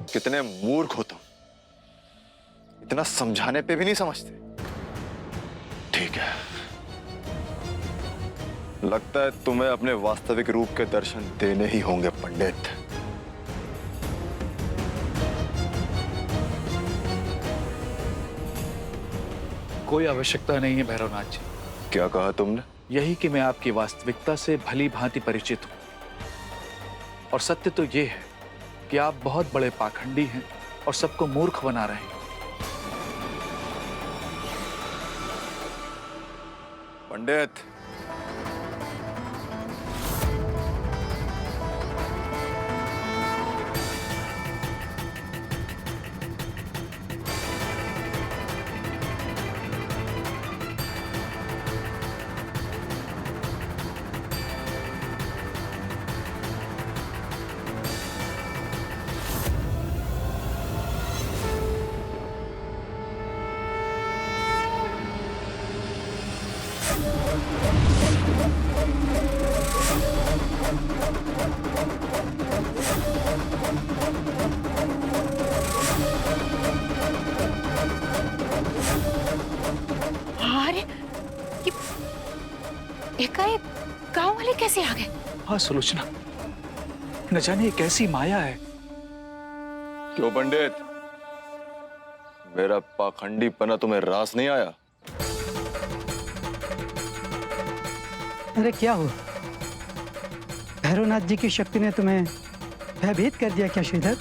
कितने मूर्ख हो तुम, इतना समझाने पे भी नहीं समझते। ठीक है, लगता है तुम्हें अपने वास्तविक रूप के दर्शन देने ही होंगे पंडित। कोई आवश्यकता नहीं है भैरवनाथ जी। क्या कहा तुमने? यही कि मैं आपकी वास्तविकता से भली भांति परिचित हूं, और सत्य तो ये है कि आप बहुत बड़े पाखंडी हैं और सबको मूर्ख बना रहे हैं। पंडित, अरे ये एकाएक गांव वाले कैसे आ गए? हाँ सुलोचना, न जाने ये कैसी माया है। क्यों पंडित, मेरा पाखंडीपना तुम्हें रास नहीं आया? अरे क्या हुआ? भैरवनाथ जी की शक्ति ने तुम्हें भयभीत कर दिया क्या श्रीधर?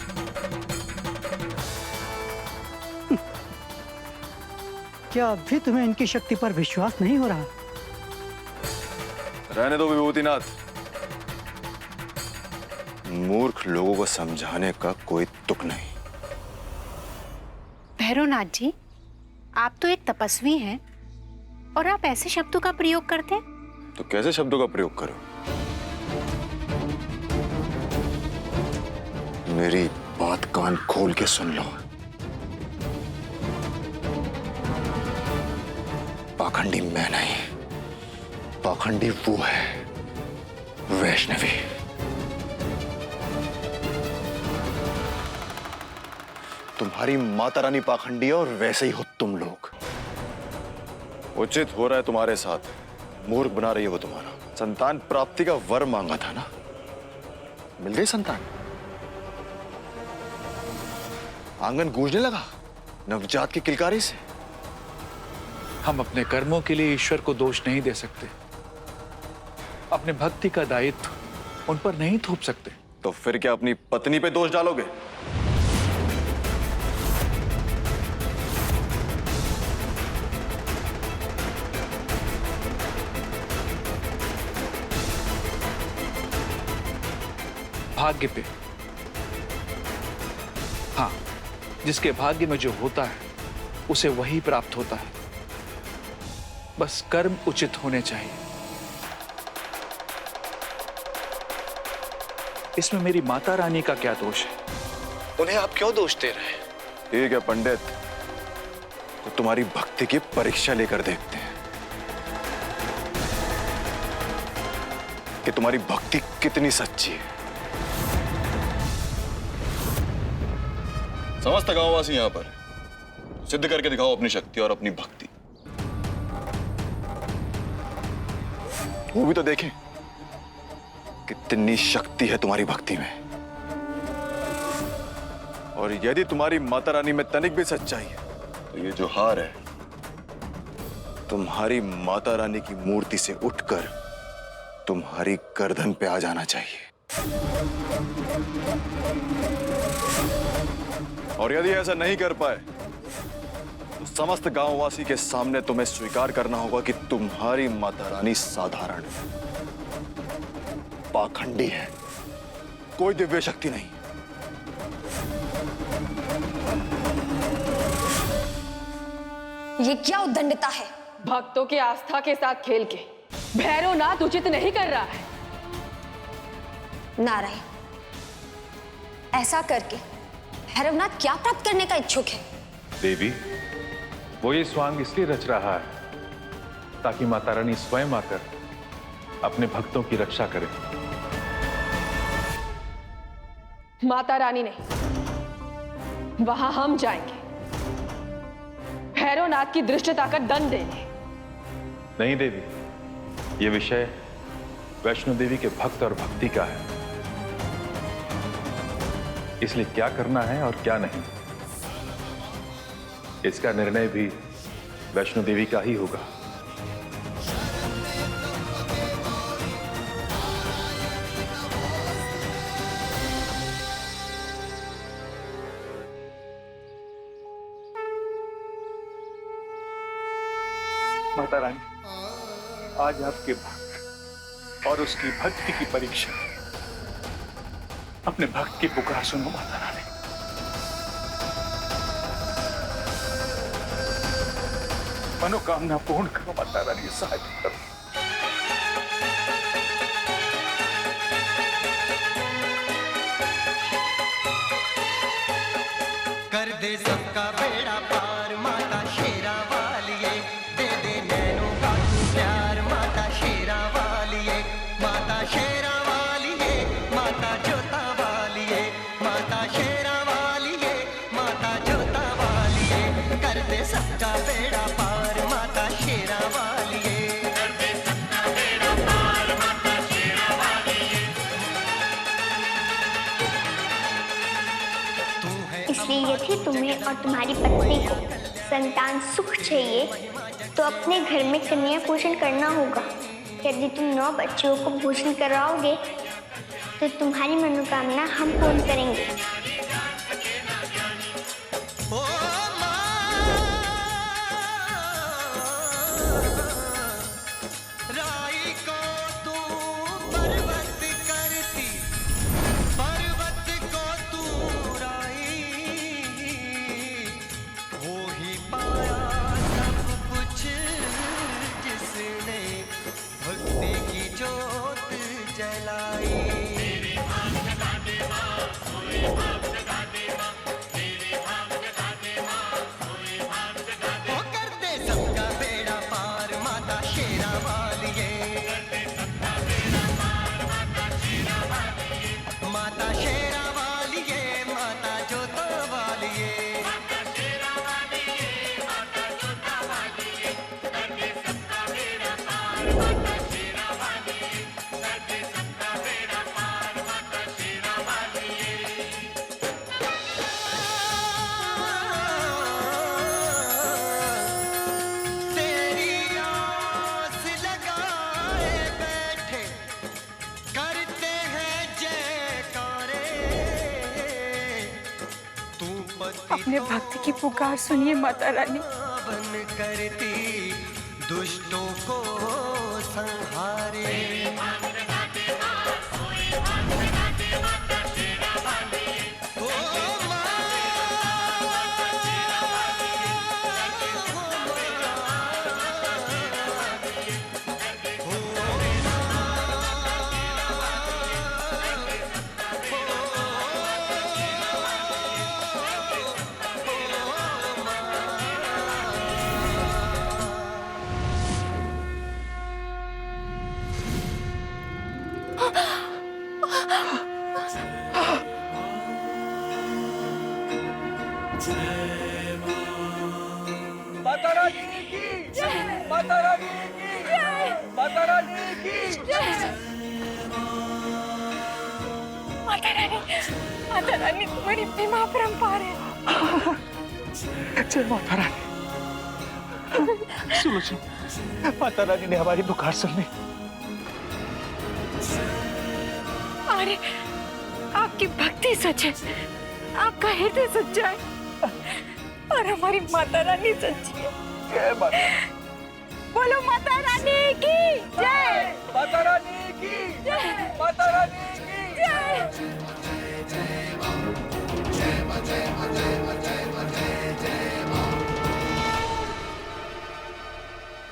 क्या अब भी तुम्हें इनकी शक्ति पर विश्वास नहीं हो रहा? रहने दो विभूतिनाथ, मूर्ख लोगों को समझाने का कोई तुक नहीं। भैरवनाथ जी, आप तो एक तपस्वी हैं और आप ऐसे शब्दों का प्रयोग करते हैं? तो कैसे शब्दों का प्रयोग करो? मेरी बात कान खोल के सुन लो। पाखंडी मैं नहीं, पाखंडी वो है, वैष्णवी। तुम्हारी माता रानी पाखंडी है और वैसे ही हो तुम लोग। उचित हो रहा है तुम्हारे साथ, मूर्ख बना रही है वो तुम्हारा। संतान प्राप्ति का वर मांगा था ना, मिल गई संतान। आंगन गूंजने लगा नवजात की किलकारी से। हम अपने कर्मों के लिए ईश्वर को दोष नहीं दे सकते, अपने भक्ति का दायित्व उन पर नहीं थोप सकते। तो फिर क्या अपनी पत्नी पे दोष डालोगे? भाग्य पे। हाँ, जिसके भाग्य में जो होता है उसे वही प्राप्त होता है। बस कर्म उचित होने चाहिए। इसमें मेरी माता रानी का क्या दोष है? उन्हें आप क्यों दोष दे रहे हैं? ठीक है पंडित, तो तुम्हारी भक्ति की परीक्षा लेकर देखते हैं कि तुम्हारी भक्ति कितनी सच्ची है। समस्त गांववासी यहां पर सिद्ध करके दिखाओ अपनी शक्ति और अपनी भक्ति। वो भी तो देखें कितनी शक्ति है तुम्हारी भक्ति में। और यदि तुम्हारी माता रानी में तनिक भी सच्चाई है तो ये जो हार है तुम्हारी माता रानी की मूर्ति से उठकर तुम्हारी गर्दन पे आ जाना चाहिए। और यदि ऐसा नहीं कर पाए तो समस्त गांववासी के सामने तुम्हें स्वीकार करना होगा कि तुम्हारी माता रानी साधारण है, पाखंडी है, कोई दिव्य शक्ति नहीं। ये क्या उद्दंडता है? भक्तों की आस्था के साथ खेल के भैरवनाथ उचित नहीं कर रहा है। नारायण, ऐसा करके भैरवनाथ क्या प्राप्त करने का इच्छुक है? देवी, वो ये स्वांग इसलिए रच रहा है ताकि माता रानी स्वयं आकर अपने भक्तों की रक्षा करे। माता रानी नहीं, वहां हम जाएंगे भैरवनाथ की दृष्टता का दंड देने। नहीं देवी, ये विषय वैष्णो देवी के भक्त और भक्ति का है, इसलिए क्या करना है और क्या नहीं, इसका निर्णय भी वैष्णो देवी का ही होगा। माता रानी, आज आपके भक्त और उसकी भक्ति की परीक्षा। अपने भक्त की पुकार सुनो माता रानी। मनोकामना पूर्ण करो माता रानी, सहायता करो। कर दे सबका बेड़ा पार माता शेरा वालिए, दे दे नैनों का तू प्यार माता शेरा वालिए, माता शेरा वालिए, माता जोता वालिए, माता शेरा वालिए, माता जोता वालिए, कर दे सबका बेड़ा पार माता शेरा वालिए, कर दे सबका बेड़ा पार माता शेरा वालिए। तू है इसलिए यदि तुम्हें और तुम्हारी पत्नी को संतान सुख चाहिए तो अपने घर में कन्या पूजन करना होगा। यदि तुम 9 बच्चों को भोजन कराओगे तो तुम्हारी मनोकामना हम पूर्ण करेंगे। ओ राई को तू पर्वत करती, पर्वत को तू राई, वो ही पाया सब कुछ जिसने भक्ति की जोत जलाई। कर दे सबका बेड़ा पार माता शेरा वालिए, माता शेरा वालिए, माता जोता वालिए, तेरी आस लगाए बैठे करते हैं जयकारे, तू पति अपने भक्त की पुकार सुनिए माता रानी। बन करती दुष्टों को संहारे। ओ माता रानी की, माता रानी की, माता रानी की। माता रानी तुम्हारी प्रेमा परंपार है। जय माता रानी। सुनो सुनो, माता रानी ने हमारी पुकार सुन ली। अरे आपकी भक्ति सच है, आपका हृदय सच्चा है और हमारी माता रानी सच्ची है। जय माता, बोलो माता रानी की जय, माता रानी की, माता रानी की जय।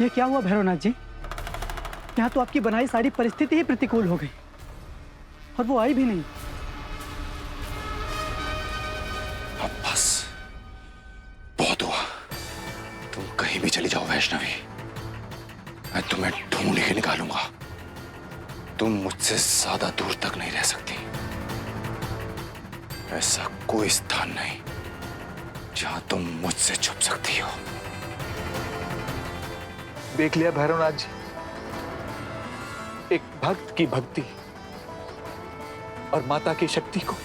ये क्या हुआ भैरवनाथ जी? यहाँ तो आपकी बनाई सारी परिस्थिति ही प्रतिकूल हो गई और वो आई भी नहीं। अब बस बहुत हुआ। तुम कहीं भी चली जाओ वैष्णवी, मैं तुम्हें ढूंढ के निकालूंगा। तुम मुझसे ज्यादा दूर तक नहीं रह सकती। ऐसा कोई स्थान नहीं जहां तुम मुझसे छुप सकती हो। देख लिया भैरवनाथ जी, एक भक्त की भक्ति और माता की शक्ति को।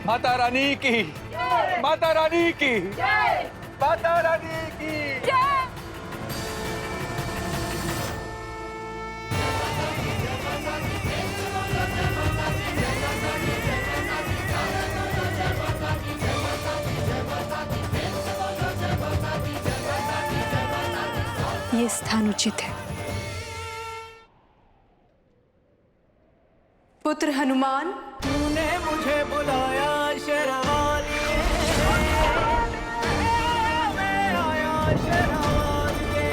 माता रानी की, माता रानी की, माता रानी की। ये स्थान उचित है। पुत्र हनुमान, तूने मुझे बुलाया शेरवाली, मैं आया शेरवाली,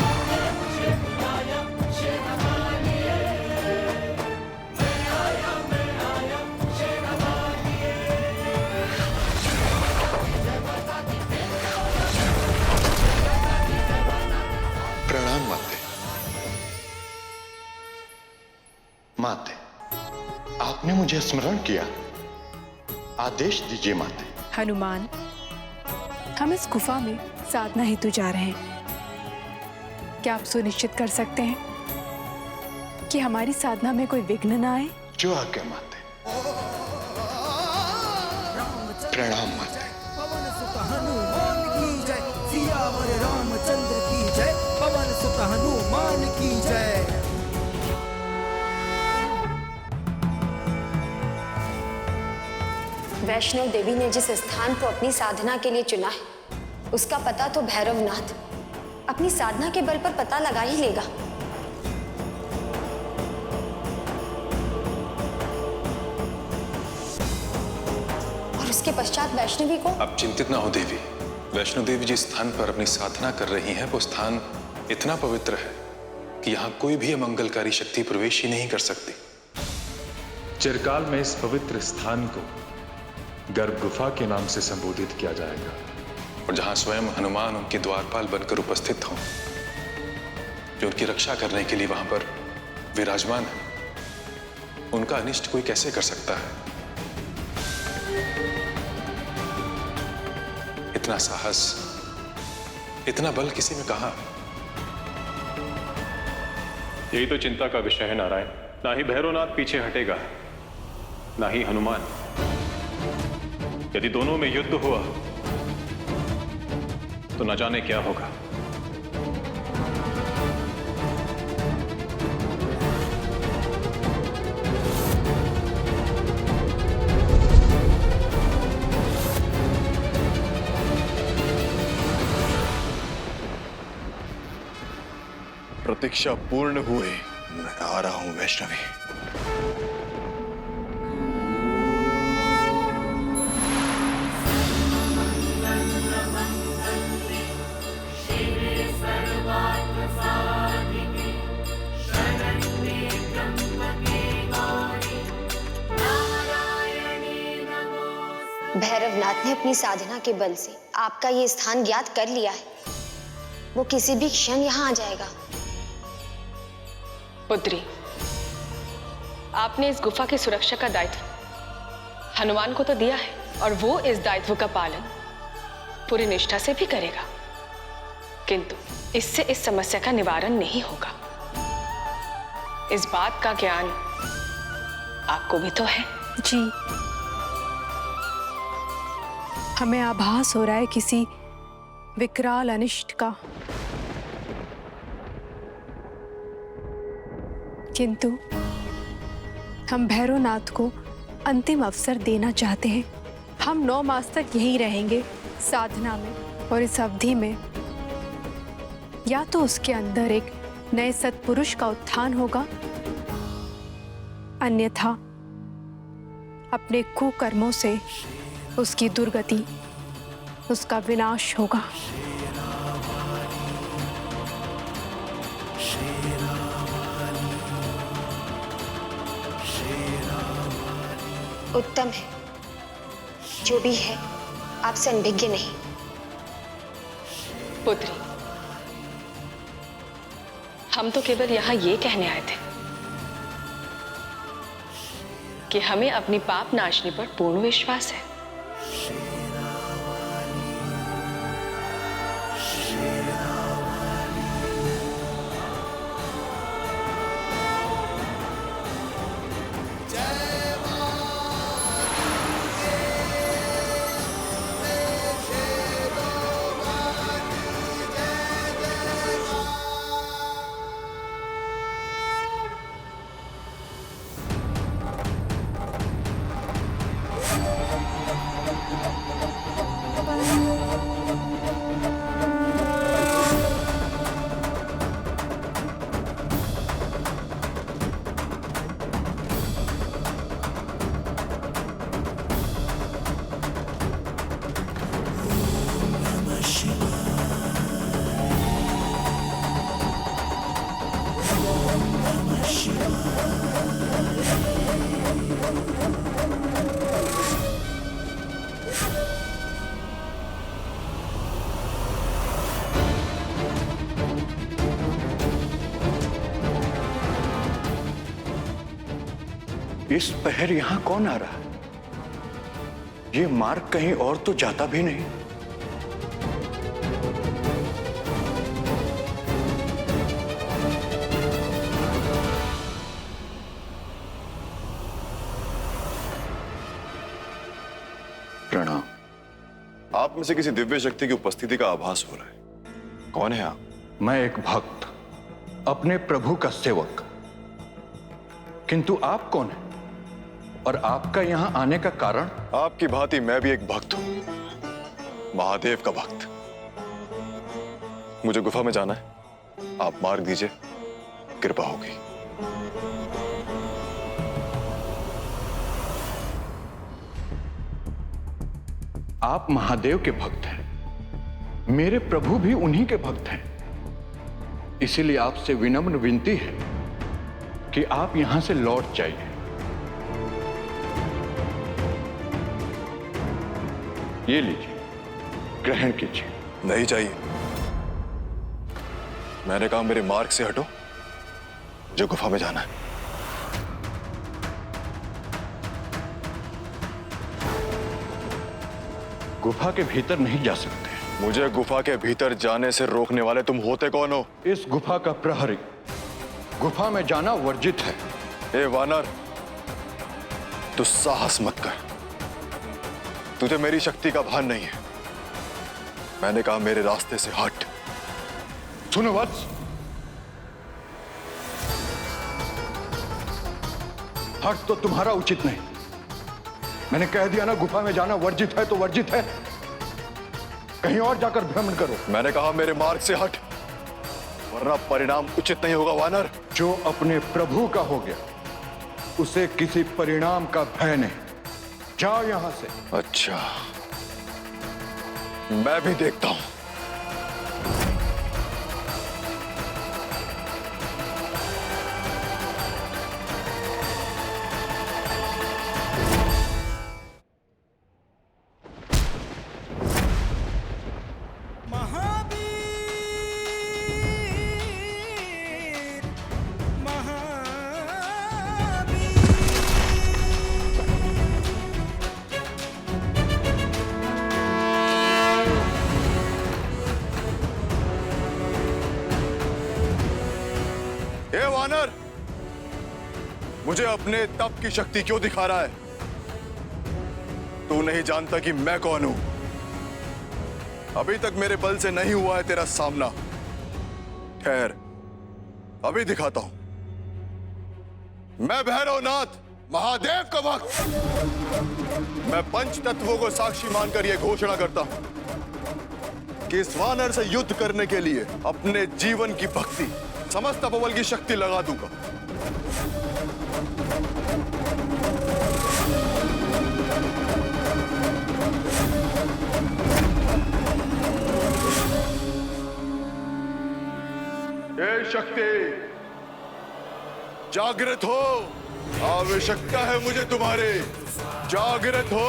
मुझे बुलाया शेरवाली, मैं आया शेरवाली। प्रणाम माते। माते, आपने मुझे स्मरण किया, आदेश दीजिए माते। हनुमान, हम इस गुफा में साधना हेतु जा रहे हैं। क्या आप सुनिश्चित कर सकते हैं कि हमारी साधना में कोई विघ्न न आए? जो आज्ञा माते। प्रणाम माते। पवन सुत हनुमान की जय, सियावर रामचंद्र की जय, पवन सुत हनुमान की जय। वैष्णव देवी ने जिस स्थान को अपनी साधना के लिए चुना है, उसका पता तो भैरवनाथ अपनी साधना के बल पर पता लगा ही लेगा। और उसके पश्चात वैष्णवी को। आप चिंतित ना हो देवी। वैष्णो देवी जिस स्थान पर अपनी साधना कर रही हैं, वो स्थान इतना पवित्र है कि यहाँ कोई भी अमंगलकारी शक्ति प्रवेश ही नहीं कर सकती। चिरकाल में इस पवित्र स्थान को गर्भ गुफा के नाम से संबोधित किया जाएगा, और जहां स्वयं हनुमान उनके द्वारपाल बनकर उपस्थित हों, जो उनकी रक्षा करने के लिए वहां पर विराजमान है, उनका अनिष्ट कोई कैसे कर सकता है? इतना साहस, इतना बल किसी में कहां? यही तो चिंता का विषय है नारायण। ना ही भैरवनाथ पीछे हटेगा, ना ही हनुमान। यदि दोनों में युद्ध हुआ तो न जाने क्या होगा। प्रतीक्षा पूर्ण हुए, मैं आ रहा हूं वैष्णवी। भैरवनाथ ने अपनी साधना के बल से आपका ये स्थान ज्ञात कर लिया है। वो किसी भी क्षण यहाँ आ जाएगा। पुत्री, आपने इस गुफा की सुरक्षा का दायित्व हनुमान को तो दिया है, और वो इस दायित्व का पालन पूरी निष्ठा से भी करेगा, किंतु इससे इस समस्या का निवारण नहीं होगा। इस बात का ज्ञान आपको भी तो है। जी, हमें आभास हो रहा है किसी विकराल अनिष्ट का, किंतु हम भैरवनाथ को अंतिम अवसर देना चाहते हैं। हम 9 मास तक यहीं रहेंगे साधना में, और इस अवधि में या तो उसके अंदर एक नए सत्पुरुष का उत्थान होगा, अन्यथा अपने कुकर्मों से उसकी दुर्गति, उसका विनाश होगा। उत्तम है, जो भी है आपसे अनभिज्ञ नहीं। पुत्री, हम तो केवल यहाँ ये कहने आए थे कि हमें अपनी पाप नाशनी पर पूर्ण विश्वास है। इस पहर यहां कौन आ रहा है? ये मार्ग कहीं और तो जाता भी नहीं। प्रणाम। आप में से किसी दिव्य शक्ति की उपस्थिति का आभास हो रहा है। कौन है आप? मैं एक भक्त, अपने प्रभु का सेवक। किंतु आप कौन हैं? और आपका यहां आने का कारण? आपकी भांति मैं भी एक भक्त हूं, महादेव का भक्त। मुझे गुफा में जाना है, आप मार्ग दीजिए, कृपा होगी। आप महादेव के भक्त हैं, मेरे प्रभु भी उन्हीं के भक्त हैं। इसीलिए आपसे विनम्र विनती है कि आप यहां से लौट जाइए। ये लीजिए, ग्रहण कीजिए। नहीं चाहिए। मैंने कहा मेरे मार्ग से हटो, जो गुफा में जाना है। गुफा के भीतर नहीं जा सकते। मुझे गुफा के भीतर जाने से रोकने वाले तुम होते कौन हो? इस गुफा का प्रहरी। गुफा में जाना वर्जित है। ए वानर, तू साहस मत कर। तुझे मेरी शक्ति का भान नहीं है। मैंने कहा मेरे रास्ते से हट। सुनो वत्स, हट तो तुम्हारा उचित नहीं। मैंने कह दिया ना, गुफा में जाना वर्जित है तो वर्जित है। कहीं और जाकर भ्रमण करो। मैंने कहा मेरे मार्ग से हट, वरना परिणाम उचित नहीं होगा वानर। जो अपने प्रभु का हो गया, उसे किसी परिणाम का भय नहीं। जाओ यहां से। अच्छा, मैं भी देखता हूं। वानर, मुझे अपने तप की शक्ति क्यों दिखा रहा है? तू नहीं जानता कि मैं कौन हूं। अभी तक मेरे बल से नहीं हुआ है तेरा सामना। ठहर, अभी दिखाता हूं। मैं भैरवनाथ, महादेव का भक्त। मैं पंच तत्वों को साक्षी मानकर यह घोषणा करता हूं कि इस वानर से युद्ध करने के लिए अपने जीवन की भक्ति, समस्त अपबल की शक्ति लगा दूंगा। ये शक्ति, जागृत हो। आवश्यकता है मुझे तुम्हारे। जागृत हो।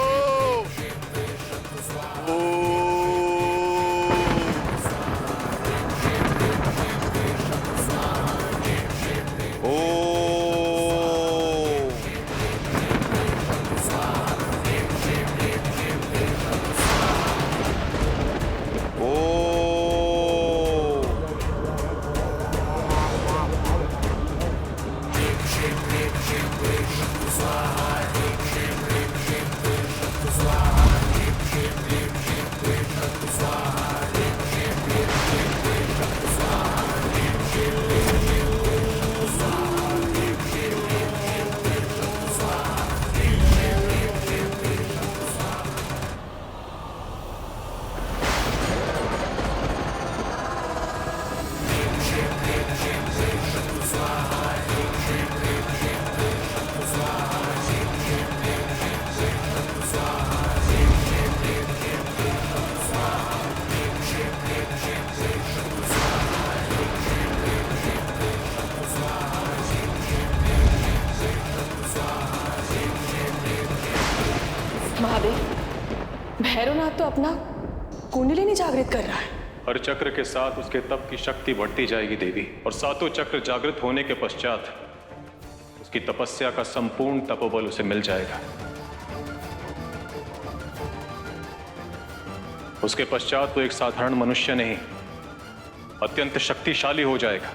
भैरवनाथ तो अपना कुंडलिनी जागृत कर रहा है। हर चक्र के साथ उसके तप की शक्ति बढ़ती जाएगी देवी, और सातों चक्र जागृत होने के पश्चात उसकी तपस्या का संपूर्ण तपोबल उसे मिल जाएगा। उसके पश्चात वो एक साधारण मनुष्य नहीं, अत्यंत शक्तिशाली हो जाएगा।